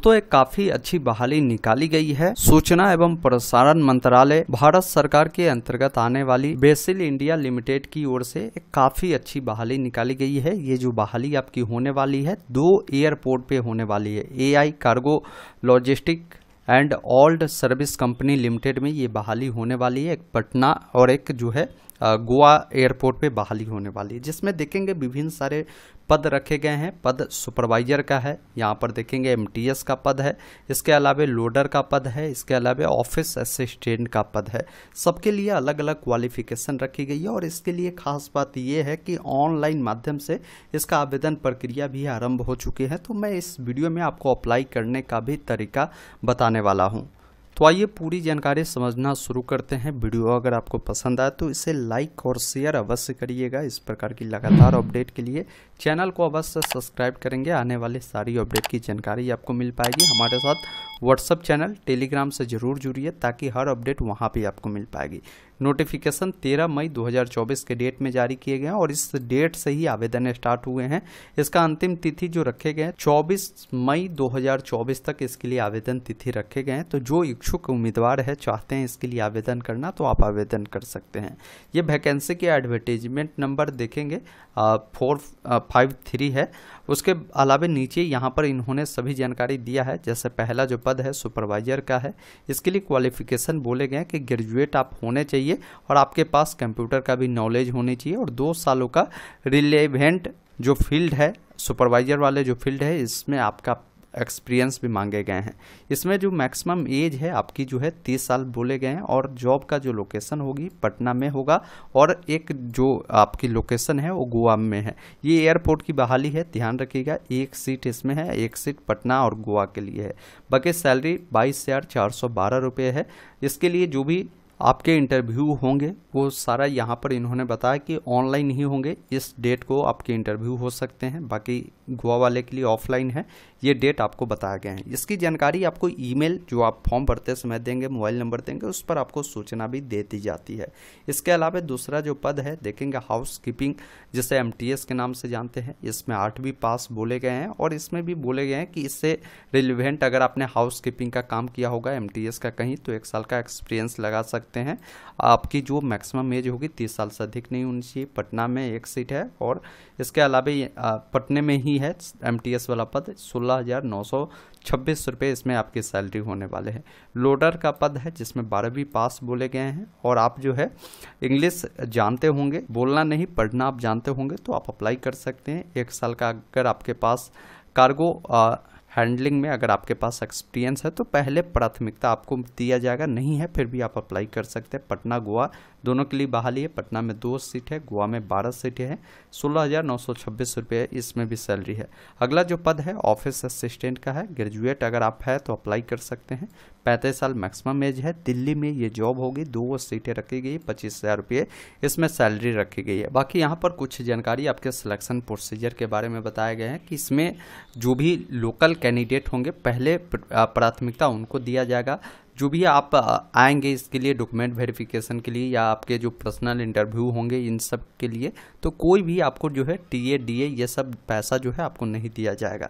तो एक काफी अच्छी बहाली निकाली गई है। सूचना एवं प्रसारण मंत्रालय भारत सरकार के अंतर्गत आने वाली बेसिल इंडिया लिमिटेड की ओर से एक काफी अच्छी बहाली निकाली गई है। ये जो बहाली आपकी होने वाली है 2 एयरपोर्ट पे होने वाली है। AI cargo logistic and old service company limited में ये बहाली होने वाली है। एक पटना और एक जो है गोवा एयरपोर्ट पे बहाली होने वाली है, जिसमें देखेंगे विभिन्न सारे पद रखे गए हैं। पद सुपरवाइजर का है, यहाँ पर देखेंगे एमटीएस का पद है, इसके अलावा लोडर का पद है, इसके अलावा ऑफिस असिस्टेंट का पद है। सबके लिए अलग अलग क्वालिफिकेशन रखी गई है और इसके लिए खास बात यह है कि ऑनलाइन माध्यम से इसका आवेदन प्रक्रिया भी आरंभ हो चुकी है। तो मैं इस वीडियो में आपको अप्लाई करने का भी तरीका बताने वाला हूँ। तो आइए पूरी जानकारी समझना शुरू करते हैं। वीडियो अगर आपको पसंद आए तो इसे लाइक और शेयर अवश्य करिएगा। इस प्रकार की लगातार अपडेट के लिए चैनल को अवश्य सब्सक्राइब करेंगे। आने वाली सारी अपडेट की जानकारी आपको मिल पाएगी। हमारे साथ व्हाट्सएप चैनल टेलीग्राम से जरूर जुड़िए ताकि हर अपडेट वहां पे आपको मिल पाएगी। नोटिफिकेशन 13 मई 2024 के डेट में जारी किए गए हैं और इस डेट से ही आवेदन स्टार्ट हुए हैं। इसका अंतिम तिथि जो रखे गए हैं 24 मई 2024 तक इसके लिए आवेदन तिथि रखे गए हैं। तो जो इच्छुक उम्मीदवार है चाहते हैं इसके लिए आवेदन करना तो आप आवेदन कर सकते हैं। ये वैकेंसी के एडवर्टीजमेंट नंबर देखेंगे 453 है। उसके अलावा नीचे यहाँ पर इन्होंने सभी जानकारी दिया है। जैसे पहला जो पद है सुपरवाइजर का है, इसके लिए क्वालिफिकेशन बोले गए कि ग्रेजुएट आप होने चाहिए और आपके पास कंप्यूटर का भी नॉलेज होनी चाहिए और 2 सालों का रिलेवेंट जो फील्ड है, सुपरवाइजर वाले जो फील्ड है इसमें आपका एक्सपीरियंस भी मांगे गए हैं। इसमें जो मैक्सिमम एज है आपकी जो है 30 साल बोले गए हैं और जॉब का जो लोकेशन होगी पटना में होगा और एक जो आपकी लोकेशन है वो गोवा में है। ये एयरपोर्ट की बहाली है, ध्यान रखिएगा। 1 सीट इसमें है, 1 सीट पटना और गोवा के लिए है। बाकी सैलरी 22,412 रुपये है। इसके लिए जो भी आपके इंटरव्यू होंगे वो सारा यहाँ पर इन्होंने बताया कि ऑनलाइन ही होंगे। इस डेट को आपके इंटरव्यू हो सकते हैं। बाकी गोवा वाले के लिए ऑफलाइन है, ये डेट आपको बताया गया है। इसकी जानकारी आपको ईमेल जो आप फॉर्म भरते समय देंगे, मोबाइल नंबर देंगे, उस पर आपको सूचना भी दे दी जाती है। इसके अलावा दूसरा जो पद है देखेंगे हाउस कीपिंग, जिसे एमटीएस के नाम से जानते हैं। इसमें 8वीं पास बोले गए हैं और इसमें भी बोले गए हैं कि इससे रिलेवेंट अगर आपने हाउस कीपिंग का काम किया होगा एमटीएस का कहीं तो 1 साल का एक्सपीरियंस लगा सकते हैं। आपकी जो मैक्सिमम एज होगी 30 साल से अधिक नहीं होनी चाहिए। पटना में 1 सीट है और इसके अलावा पटने में ही है एमटीएस वाला पद। 16,926 रुपये इसमें आपकी सैलरी होने वाले हैं। लोडर का पद है जिसमें 12वीं पास बोले गए हैं और आप जो है इंग्लिश जानते होंगे, बोलना नहीं पढ़ना आप जानते होंगे तो आप अप्लाई कर सकते हैं। 1 साल का अगर आपके पास कार्गो हैंडलिंग में अगर आपके पास एक्सपीरियंस है तो पहले प्राथमिकता आपको दिया जाएगा, नहीं है फिर भी आप अप्लाई कर सकते हैं। पटना गोवा दोनों के लिए बहाली है। पटना में 2 सीट है, गोवा में 12 सीटें हैं। 16,926 रुपये इसमें भी सैलरी है। अगला जो पद है ऑफिस असिस्टेंट का है। ग्रेजुएट अगर आप है तो अप्लाई कर सकते हैं। 35 साल मैक्सिमम एज है। दिल्ली में ये जॉब होगी। 2 सीटें रखी गई, 25,000 रुपये इसमें सैलरी रखी गई है। बाकी यहाँ पर कुछ जानकारी आपके सिलेक्शन प्रोसीजर के बारे में बताया गया है कि इसमें जो भी लोकल कैंडिडेट होंगे पहले प्राथमिकता उनको दिया जाएगा। जो भी आप आएंगे इसके लिए डॉक्यूमेंट वेरिफिकेशन के लिए या आपके जो पर्सनल इंटरव्यू होंगे इन सब के लिए, तो कोई भी आपको जो है टीए डीए ये सब पैसा जो है आपको नहीं दिया जाएगा।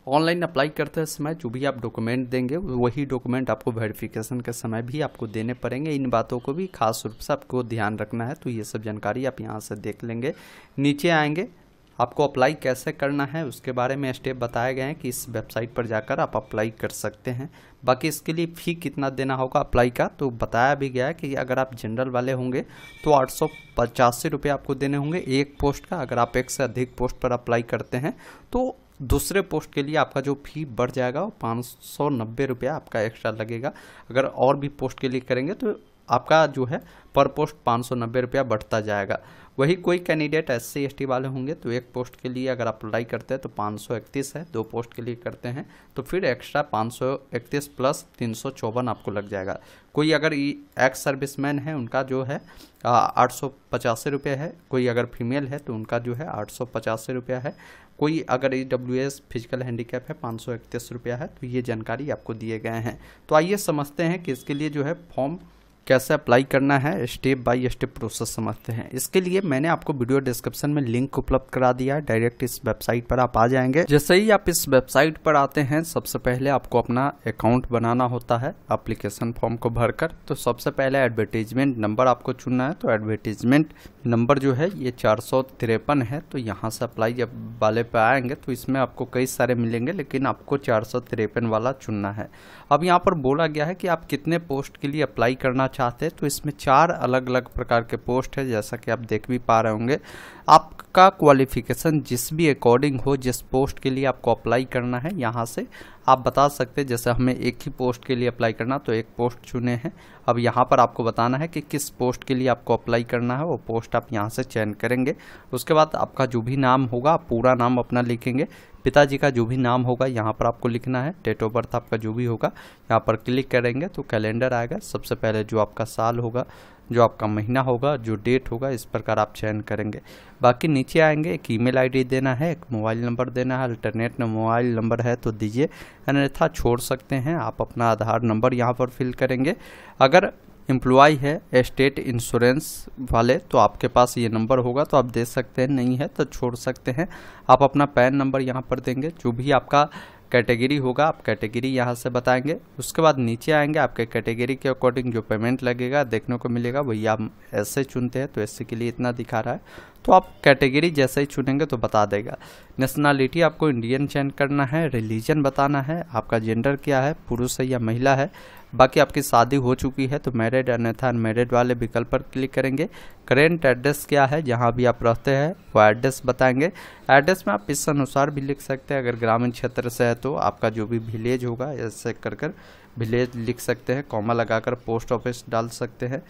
ऑनलाइन अप्लाई करते समय जो भी आप डॉक्यूमेंट देंगे वही डॉक्यूमेंट आपको वेरिफिकेशन के समय भी आपको देने पड़ेंगे। इन बातों को भी खास रूप से आपको ध्यान रखना है। तो ये सब जानकारी आप यहाँ से देख लेंगे। नीचे आएंगे, आपको अप्लाई कैसे करना है उसके बारे में स्टेप बताए गए हैं कि इस वेबसाइट पर जाकर आप अप्लाई कर सकते हैं। बाकी इसके लिए फ़ी कितना देना होगा अप्लाई का तो बताया भी गया है कि अगर आप जनरल वाले होंगे तो 885 रुपये आपको देने होंगे एक पोस्ट का। अगर आप 1 से अधिक पोस्ट पर अप्लाई करते हैं तो दूसरे पोस्ट के लिए आपका जो फ़ी बढ़ जाएगा वो 590 रुपया आपका एक्स्ट्रा लगेगा। अगर और भी पोस्ट के लिए करेंगे तो आपका जो है पर पोस्ट 590 रुपया बढ़ता जाएगा। वही कोई कैंडिडेट SC ST वाले होंगे तो 1 पोस्ट के लिए अगर आप अप्लाई करते हैं तो 531 है। 2 पोस्ट के लिए करते हैं तो फिर एक्स्ट्रा 531 प्लस 354 आपको लग जाएगा। कोई अगर एक्स सर्विसमैन है उनका जो है 885 रुपये है। कोई अगर फीमेल है तो उनका जो है 885 रुपया है। कोई अगर EWS फिजिकल हैंडीकैप है 531 रुपया है। तो ये जानकारी आपको दिए गए हैं। तो आइए समझते हैं कि इसके लिए जो है फॉर्म कैसे अप्लाई करना है स्टेप बाय स्टेप प्रोसेस समझते हैं। इसके लिए मैंने आपको वीडियो डिस्क्रिप्शन में लिंक उपलब्ध करा दिया है, डायरेक्ट इस वेबसाइट पर आप आ जाएंगे। जैसे ही आप इस वेबसाइट पर आते हैं सबसे पहले आपको अपना अकाउंट बनाना होता है एप्लीकेशन फॉर्म को भरकर। तो सबसे पहले एडवर्टीजमेंट नंबर आपको चुनना है। तो एडवर्टीजमेंट नंबर जो है ये 453 है। तो यहाँ से अप्लाई जब वाले पे आएंगे तो इसमें आपको कई सारे मिलेंगे, लेकिन आपको 453 वाला चुनना है। अब यहाँ पर बोला गया है कि आप कितने पोस्ट के लिए अप्लाई करना चाहते हैं। तो इसमें 4 अलग अलग प्रकार के पोस्ट है, जैसा कि आप देख भी पा रहे होंगे। आपका क्वालिफिकेशन जिस भी अकॉर्डिंग हो, जिस पोस्ट के लिए आपको अप्लाई करना है यहाँ से आप बता सकते हैं। जैसे हमें एक ही पोस्ट के लिए अप्लाई करना, तो एक पोस्ट चुने हैं। अब यहाँ पर आपको बताना है कि किस पोस्ट के लिए आपको अप्लाई करना है, वो पोस्ट आप यहाँ से चयन करेंगे। उसके बाद आपका जो भी नाम होगा, पूरा नाम अपना लिखेंगे। पिताजी का जो भी नाम होगा यहाँ पर आपको लिखना है। डेट ऑफ बर्थ आपका जो भी होगा यहाँ पर क्लिक करेंगे तो कैलेंडर आएगा। सबसे पहले जो आपका साल होगा, जो आपका महीना होगा, जो डेट होगा, इस प्रकार आप चयन करेंगे। बाकी नीचे आएंगे, एक ईमेल आईडी देना है, एक मोबाइल नंबर देना है। अल्टरनेट मोबाइल नंबर है तो दीजिए, अन्यथा छोड़ सकते हैं। आप अपना आधार नंबर यहाँ पर फिल करेंगे। अगर एम्प्लॉय है स्टेट इंश्योरेंस वाले तो आपके पास ये नंबर होगा तो आप दे सकते हैं, नहीं है तो छोड़ सकते हैं। आप अपना पैन नंबर यहाँ पर देंगे। जो भी आपका कैटेगरी होगा आप कैटेगरी यहाँ से बताएंगे। उसके बाद नीचे आएंगे, आपके कैटेगरी के अकॉर्डिंग जो पेमेंट लगेगा देखने को मिलेगा, वही आप ऐसे चुनते हैं तो ऐसे के लिए इतना दिखा रहा है। तो आप कैटेगरी जैसे ही चुनेंगे तो बता देगा। नेशनलिटी आपको इंडियन चयन करना है। रिलीजन बताना है, आपका जेंडर क्या है, पुरुष है या महिला है। बाकी आपकी शादी हो चुकी है तो मैरिड, अन्यथा अनमैरिड वाले विकल्प पर क्लिक करेंगे। करेंट एड्रेस क्या है, जहाँ भी आप रहते हैं वो एड्रेस बताएंगे। एड्रेस में आप इस अनुसार भी लिख सकते हैं। अगर ग्रामीण क्षेत्र से है तो आपका जो भी विलेज होगा ऐसे कर विलेज लिख सकते हैं। कॉमा लगाकर पोस्ट ऑफिस डाल सकते हैं,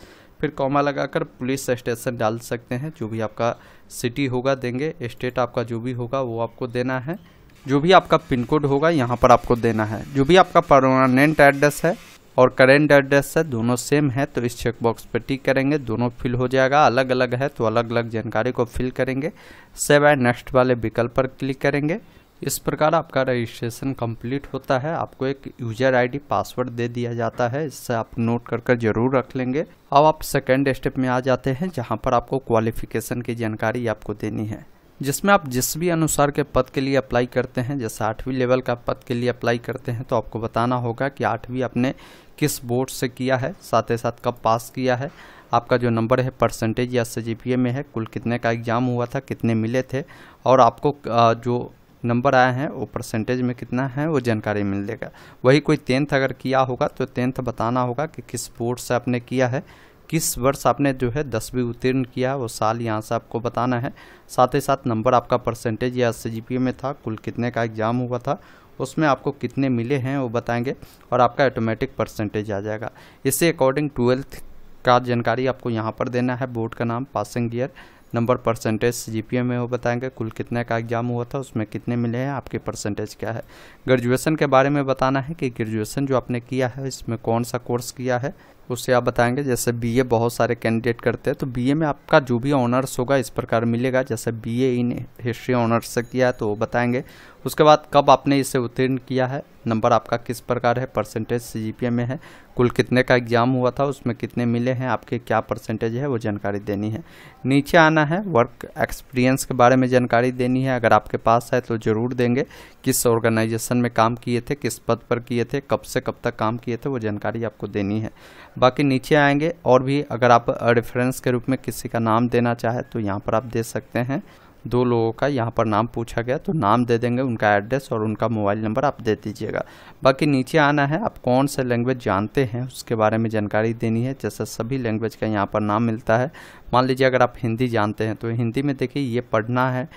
फिर कॉमा लगाकर पुलिस स्टेशन डाल सकते हैं। जो भी आपका सिटी होगा देंगे। स्टेट आपका जो भी होगा वो आपको देना है। जो भी आपका पिन कोड होगा यहाँ पर आपको देना है। जो भी आपका परमानेंट एड्रेस है और करेंट एड्रेस है दोनों सेम है तो इस चेक बॉक्स पर टिक करेंगे, दोनों फिल हो जाएगा। अलग अलग है तो अलग अलग जानकारी को फिल करेंगे। सेव एंड नेक्स्ट वाले विकल्प पर क्लिक करेंगे। इस प्रकार आपका रजिस्ट्रेशन कंप्लीट होता है। आपको एक यूजर आईडी पासवर्ड दे दिया जाता है, इससे आप नोट कर जरूर रख लेंगे। अब आप सेकेंड स्टेप में आ जाते हैं, जहां पर आपको क्वालिफिकेशन की जानकारी आपको देनी है, जिसमें आप जिस भी अनुसार के पद के लिए अप्लाई करते हैं। जैसे 8वीं लेवल का पद के लिए अप्लाई करते हैं तो आपको बताना होगा कि 8वीं आपने किस बोर्ड से किया है, साथ ही साथ कब पास किया है, आपका जो नंबर है परसेंटेज या CGPA में है, कुल कितने का एग्जाम हुआ था, कितने मिले थे, और आपको जो नंबर आए हैं वो परसेंटेज में कितना है वो जानकारी मिलेगा। वही कोई 10th अगर किया होगा तो 10th बताना होगा कि किस बोर्ड से आपने किया है, किस वर्ष आपने जो है 10वीं उत्तीर्ण किया वो साल यहाँ से आपको बताना है। साथ ही साथ नंबर आपका परसेंटेज या CGPA में था, कुल कितने का एग्जाम हुआ था, उसमें आपको कितने मिले हैं वो बताएंगे और आपका ऑटोमेटिक परसेंटेज आ जाएगा। इससे अकॉर्डिंग 12th का जानकारी आपको यहाँ पर देना है। बोर्ड का नाम, passing year, number, percentage, CGPA में वो बताएंगे, कुल कितने का एग्जाम हुआ था, उसमें कितने मिले हैं, आपके परसेंटेज क्या है। ग्रेजुएशन के बारे में बताना है कि ग्रेजुएशन जो आपने किया है इसमें कौन सा कोर्स किया है उससे आप बताएंगे। जैसे BA बहुत सारे कैंडिडेट करते हैं तो BA में आपका जो भी ऑनर्स होगा इस प्रकार मिलेगा। जैसे BA इन हिस्ट्री ऑनर्स से किया है तो वो बताएंगे। उसके बाद कब आपने इसे उत्तीर्ण किया है, नंबर आपका किस प्रकार है, परसेंटेज CGPA में है, कुल कितने का एग्जाम हुआ था, उसमें कितने मिले हैं, आपके क्या परसेंटेज है वो जानकारी देनी है। नीचे आना है, वर्क एक्सपीरियंस के बारे में जानकारी देनी है। अगर आपके पास है तो ज़रूर देंगे। किस ऑर्गेनाइजेशन में काम किए थे, किस पद पर किए थे, कब से कब तक काम किए थे, वो जानकारी आपको देनी है। बाकी नीचे आएंगे और भी अगर आप रेफरेंस के रूप में किसी का नाम देना चाहे तो यहाँ पर आप दे सकते हैं। 2 लोगों का यहाँ पर नाम पूछा गया तो नाम दे देंगे, उनका एड्रेस और उनका मोबाइल नंबर आप दे दीजिएगा। बाकी नीचे आना है, आप कौन से लैंग्वेज जानते हैं उसके बारे में जानकारी देनी है। जैसे सभी लैंग्वेज का यहाँ पर नाम मिलता है। मान लीजिए अगर आप हिंदी जानते हैं तो हिंदी में देखिए ये पढ़ना है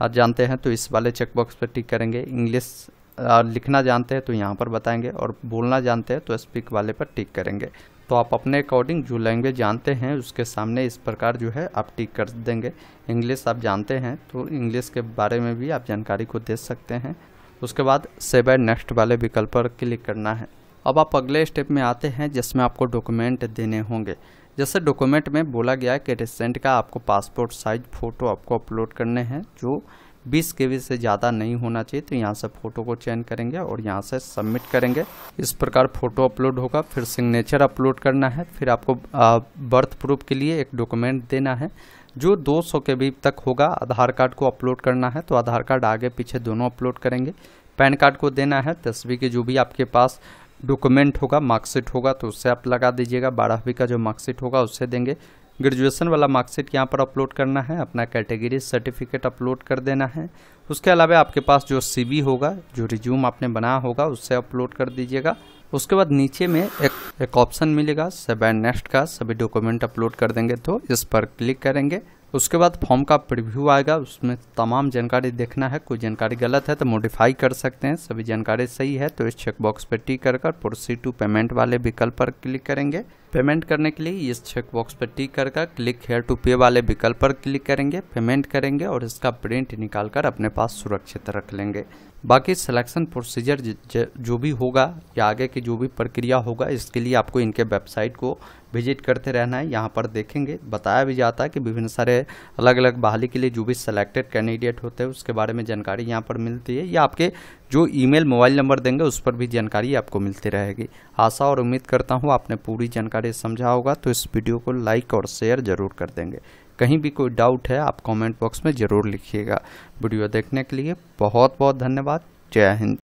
जानते हैं तो इस वाले चेकबॉक्स पर टिक करेंगे। इंग्लिश लिखना जानते हैं तो यहाँ पर बताएंगे और बोलना जानते हैं तो स्पीक वाले पर टिक करेंगे। तो आप अपने अकॉर्डिंग जो लैंग्वेज जानते हैं उसके सामने इस प्रकार जो है आप टिक कर देंगे। इंग्लिश आप जानते हैं तो इंग्लिश के बारे में भी आप जानकारी को दे सकते हैं। उसके बाद सेव एंड नेक्स्ट वाले विकल्प पर क्लिक करना है। अब आप अगले स्टेप में आते हैं जिसमें आपको डॉक्यूमेंट देने होंगे। जैसे डॉक्यूमेंट में बोला गया है कि रिसेंट का आपको पासपोर्ट साइज फ़ोटो आपको अपलोड करने हैं जो 20 KB से ज़्यादा नहीं होना चाहिए। तो यहाँ से फ़ोटो को चयन करेंगे और यहाँ से सबमिट करेंगे। इस प्रकार फ़ोटो अपलोड होगा। फिर सिग्नेचर अपलोड करना है। फिर आपको बर्थ प्रूफ के लिए एक डॉक्यूमेंट देना है जो 200 KB तक होगा। आधार कार्ड को अपलोड करना है तो आधार कार्ड आगे पीछे दोनों अपलोड करेंगे। पैन कार्ड को देना है। 10वीं की जो भी आपके पास डॉक्यूमेंट होगा, मार्कशीट होगा तो उससे आप लगा दीजिएगा। 12वीं का जो मार्कशीट होगा उससे देंगे। ग्रेजुएशन वाला मार्कशीट यहाँ पर अपलोड करना है। अपना कैटेगरी सर्टिफिकेट अपलोड कर देना है। उसके अलावा आपके पास जो CV होगा, जो रिज्यूम आपने बनाया होगा उससे अपलोड कर दीजिएगा। उसके बाद नीचे में एक ऑप्शन मिलेगा सेव एंड नेक्स्ट का, सभी डॉक्यूमेंट अपलोड कर देंगे तो इस पर क्लिक करेंगे। उसके बाद फॉर्म का प्रीव्यू आएगा, उसमें तमाम जानकारी देखना है। कोई जानकारी गलत है तो मॉडिफाई कर सकते हैं। सभी जानकारी सही है तो इस चेकबॉक्स पर टिक कर प्रोसीड टू पेमेंट वाले विकल्प पर क्लिक करेंगे। पेमेंट करने के लिए इस चेकबॉक्स पर टिक कर क्लिक हेयर टू पे वाले विकल्प पर क्लिक करेंगे, पेमेंट करेंगे और इसका प्रिंट निकालकर अपने पास सुरक्षित रख लेंगे। बाकी सिलेक्शन प्रोसीजर जो भी होगा या आगे की जो भी प्रक्रिया होगा इसके लिए आपको इनके वेबसाइट को विजिट करते रहना है। यहाँ पर देखेंगे बताया भी जाता है कि विभिन्न सारे अलग अलग बहाली के लिए जो भी सिलेक्टेड कैंडिडेट होते हैं उसके बारे में जानकारी यहाँ पर मिलती है, या आपके जो ईमेल मोबाइल नंबर देंगे उस पर भी जानकारी आपको मिलती रहेगी। आशा और उम्मीद करता हूँ आपने पूरी जानकारी समझा होगा। तो इस वीडियो को लाइक और शेयर जरूर कर देंगे। कहीं भी कोई डाउट है आप कमेंट बॉक्स में ज़रूर लिखिएगा। वीडियो देखने के लिए बहुत बहुत धन्यवाद। जय हिंद।